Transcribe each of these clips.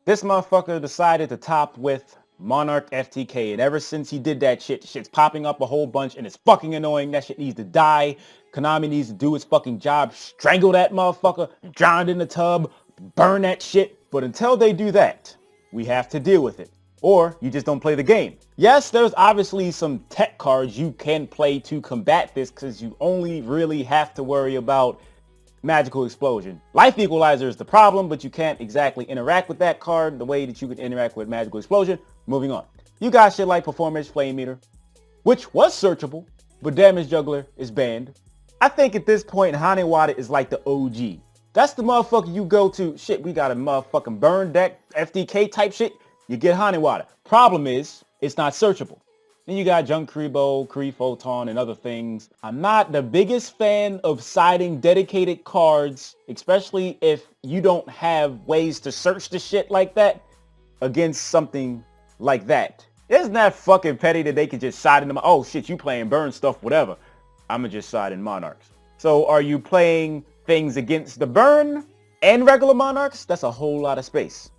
This motherfucker decided to top with Monarch FTK, and ever since he did that shit's popping up a whole bunch, and it's fucking annoying. That shit needs to die. Konami needs to do its fucking job, strangle that motherfucker, drown it in the tub, burn that shit. But until they do that, we have to deal with it. Or you just don't play the game. Yes, there's obviously some tech cards you can play to combat this, because you only really have to worry about Magical Explosion. Life Equalizer is the problem, but you can't exactly interact with that card the way that you could interact with Magical Explosion. Moving on. You got shit like Performance Flame Meter, which was searchable, but Damage Juggler is banned. I think at this point, Hanewada is like the OG. That's the motherfucker you go to. Shit, we got a motherfucking burn deck, FDK type shit. You get Hanewada. Problem is, it's not searchable. Then you got Junk Kribo, Kree Photon, and other things. I'm not the biggest fan of siding dedicated cards, especially if you don't have ways to search the shit like that against something like that. Isn't that fucking petty that they can just side in them? Oh shit, you playing burn stuff, whatever. I'ma just side in Monarchs. So are you playing things against the burn and regular Monarchs? That's a whole lot of space.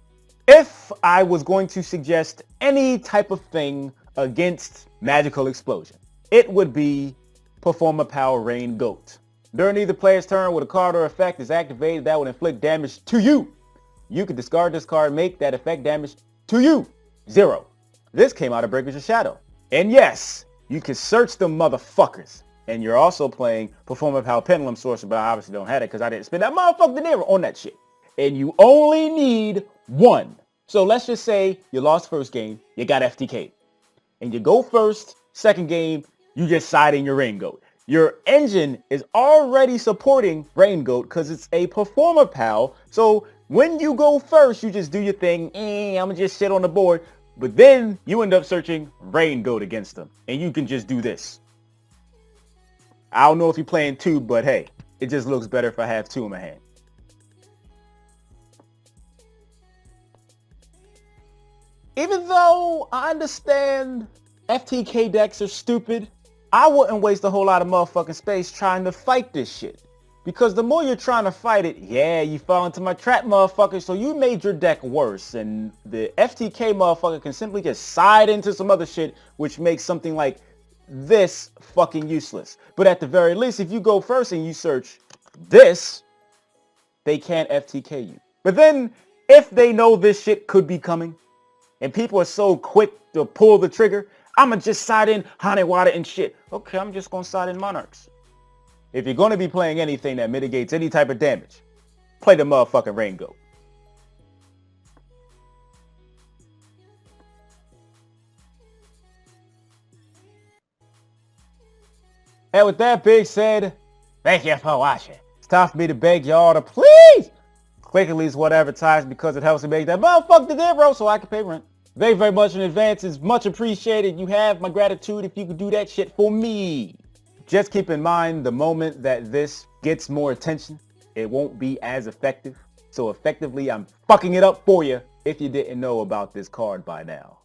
If I was going to suggest any type of thing against Magical Explosion, it would be Performapal Rain Goat. During either player's turn when a card or effect is activated that would inflict damage to you, you can discard this card, make that effect damage to you 0. This came out of Breakers of Shadow. And yes, you can search them motherfuckers. And you're also playing Performapal Pendulum Sorcerer, but I obviously don't have it because I didn't spend that motherfucking DINERO on that shit. And you only need 1. So let's just say you lost first game, you got FTK. And you go first, second game, you just side in your Rain Goat. Your engine is already supporting Rain Goat because it's a Performapal. So when you go first, you just do your thing. I'm just shit on the board. But then you end up searching Rain Goat against them. And you can just do this. I don't know if you're playing 2, but hey, it just looks better if I have 2 in my hand. Even though I understand FTK decks are stupid, I wouldn't waste a whole lot of motherfucking space trying to fight this shit. Because the more you're trying to fight it, yeah, you fall into my trap, motherfucker, so you made your deck worse. And the FTK motherfucker can simply just side into some other shit, which makes something like this fucking useless. But at the very least, if you go first and you search this, they can't FTK you. But then, if they know this shit could be coming, and people are so quick to pull the trigger, I'ma just side in Hanewada and shit. Okay, I'm just gonna side in Monarchs. If you're gonna be playing anything that mitigates any type of damage, play the motherfucking Rain Goat. And with that being said, thank you for watching. It's time for me to beg y'all to please click at least one advertisement because it helps me make that motherfucker DINERO so I can pay rent. Thank you very much in advance. It's much appreciated. You have my gratitude if you could do that shit for me. Just keep in mind the moment that this gets more attention, it won't be as effective. So effectively, I'm fucking it up for you if you didn't know about this card by now.